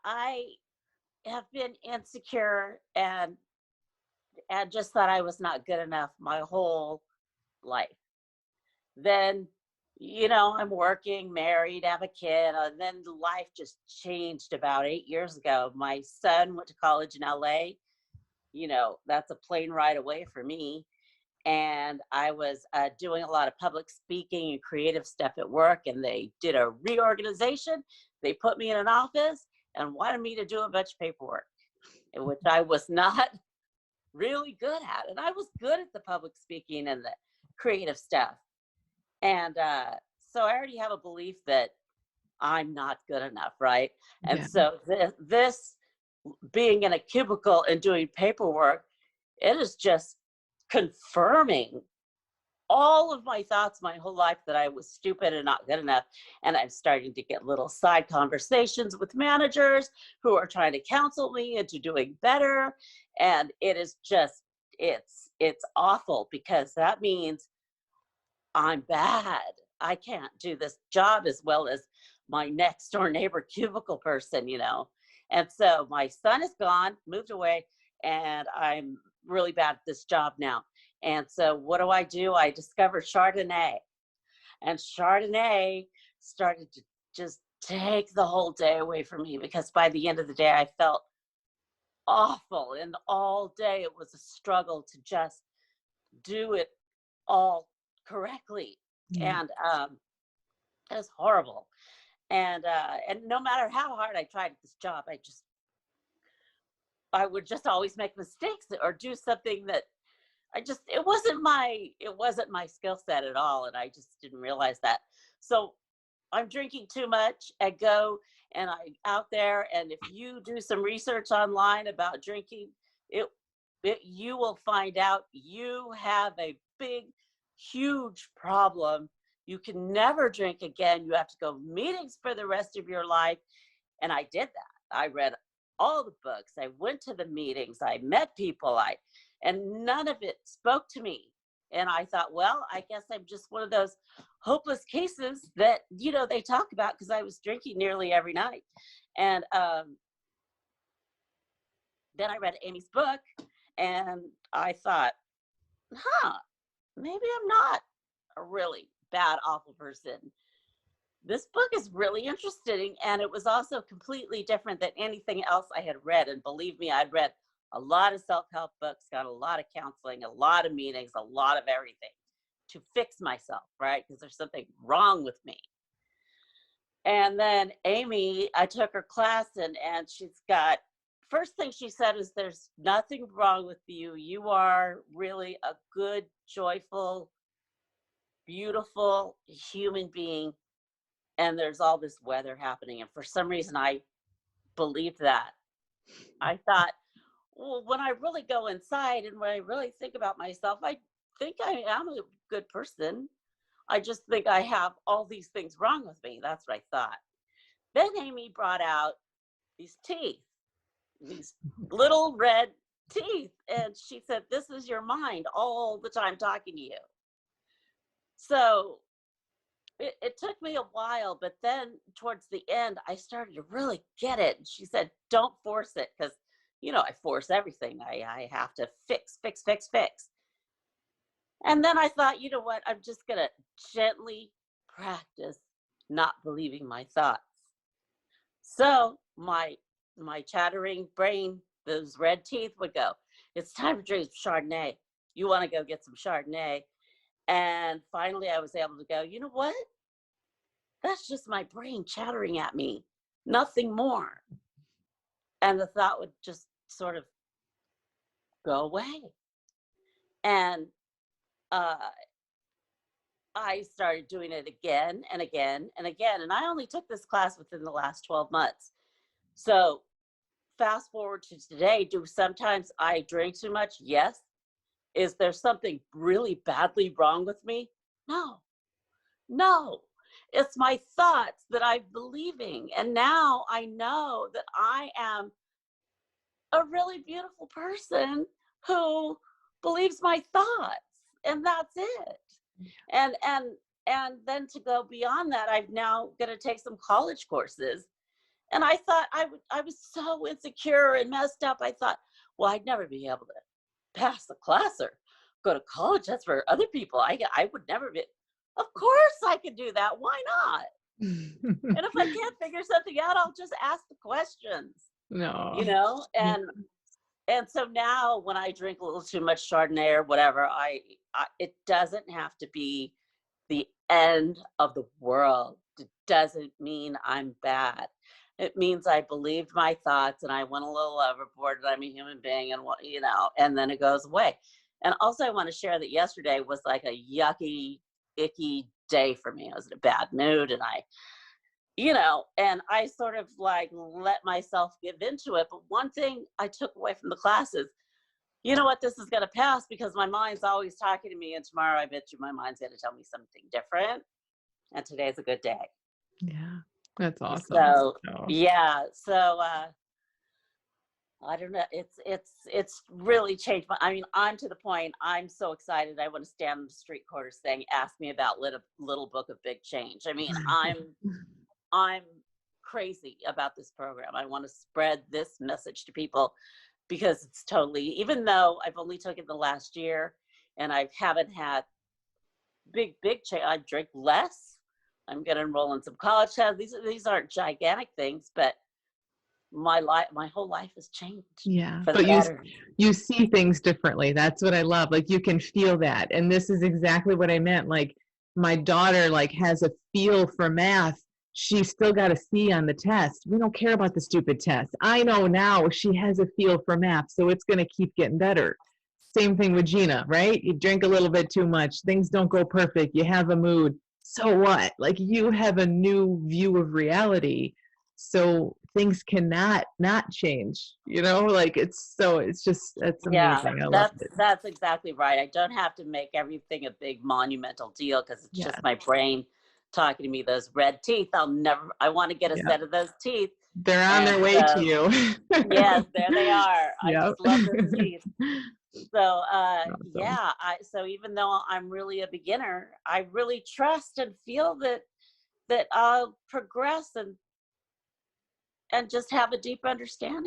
I have been insecure and just thought I was not good enough my whole life. Then, I'm working, married, have a kid, and then life just changed about 8 years ago. My son went to college in LA. That's a plane ride away for me. And I was doing a lot of public speaking and creative stuff at work, and they did a reorganization. They put me in an office and wanted me to do a bunch of paperwork, which I was not really good at. And I was good at the public speaking and the creative stuff. And so I already have a belief that I'm not good enough, right? And Yeah. so this being in a cubicle and doing paperwork, it is just confirming all of my thoughts my whole life that I was stupid and not good enough. And I'm starting to get little side conversations with managers who are trying to counsel me into doing better. And it is just, it's awful, because that means I'm bad. I can't do this job as well as my next door neighbor cubicle person. And so my son is gone, moved away, and I'm really bad at this job now. And so what do? I discovered Chardonnay, and Chardonnay started to just take the whole day away from me, because by the end of the day, I felt awful. And all day it was a struggle to just do it all correctly. Yeah. And it was horrible. And no matter how hard I tried at this job, I would just always make mistakes or do something that it wasn't my skill set at all. And I just didn't realize that. So I'm drinking too much. I go and I out there. And if you do some research online about drinking, it, you will find out you have a big, huge problem. You can never drink again. You have to go meetings for the rest of your life. And I did that. I read all the books. I went to the meetings. I met people. And none of it spoke to me. And I thought, well, I guess I'm just one of those hopeless cases that, they talk about, because I was drinking nearly every night. And then I read Amy's book, and I thought, maybe I'm not a really bad, awful person. This book is really interesting, and it was also completely different than anything else I had read. And believe me, I'd read a lot of self-help books, got a lot of counseling, a lot of meetings, a lot of everything to fix myself, right? Because there's something wrong with me. And then Amy, I took her class, and she's got, first thing she said is, there's nothing wrong with you. You are really a good, joyful, beautiful human being. And there's all this weather happening. And for some reason, I believed that. I thought, well, when I really go inside and when I really think about myself, I think I am a good person. I just think I have all these things wrong with me. That's what I thought. Then Amy brought out these teeth, these little red teeth. And she said, this is your mind all the time talking to you. So it took me a while, but then towards the end, I started to really get it. And she said, don't force it, because, I force everything. I have to fix. And then I thought, you know what? I'm just going to gently practice not believing my thoughts. So my chattering brain, those red teeth would go, it's time to drink Chardonnay. You want to go get some Chardonnay? And finally, I was able to go, you know what? That's just my brain chattering at me, nothing more. And the thought would just sort of go away. And I started doing it again and again and again. And I only took this class within the last 12 months. So fast forward to today, do sometimes I drink too much? Yes. Is there something really badly wrong with me? No. It's my thoughts that I'm believing. And now I know that I am a really beautiful person who believes my thoughts. And that's it. And then to go beyond that, I'm now going to take some college courses. And I thought I was so insecure and messed up. I thought, well, I'd never be able to pass the class or go to college. That's for other people. I would never be. Of course I could do that. Why not? And if I can't figure something out, I'll just ask the questions, No. you know? Yeah. And so now when I drink a little too much Chardonnay or whatever, it doesn't have to be the end of the world. It doesn't mean I'm bad. It means I believed my thoughts and I went a little overboard and I'm a human being and what, you know, and then it goes away. And also I want to share that yesterday was like a yucky, icky day for me. I was in a bad mood and you know, and I sort of like let myself give into it. But one thing I took away from the class is, you know what, this is going to pass because my mind's always talking to me. And tomorrow I bet you my mind's going to tell me something different. And today's a good day. Yeah. That's awesome. So, Oh. yeah. So, I don't know. It's really changed. I mean, I'm to the point, I'm so excited. I want to stand on the street corner saying, ask me about little book of big change. I mean, I'm crazy about this program. I want to spread this message to people because it's totally, even though I've only taken the last year and I haven't had big change. I drink less. I'm going to enroll in some college classes. These aren't gigantic things, but my whole life has changed. Yeah, For the but better. you see things differently. That's what I love. Like you can feel that. And this is exactly what I meant. Like my daughter like has a feel for math. She still got a C on the test. We don't care about the stupid test. I know now she has a feel for math, so it's going to keep getting better. Same thing with Gina, right? You drink a little bit too much. Things don't go perfect. You have a mood. So what? Like you have a new view of reality. So things cannot not change, you know, like it's just, it's amazing. Yeah, I love it. that's exactly right. I don't have to make everything a big monumental deal because it's Yeah. just my brain talking to me. Those red teeth, I want to get a Yeah. set of those teeth. They're on their way to you. Yes, there they are. I Yep. just love those teeth. So Awesome. yeah, so even though I'm really a beginner, I really trust and feel that I'll progress and just have a deep understanding.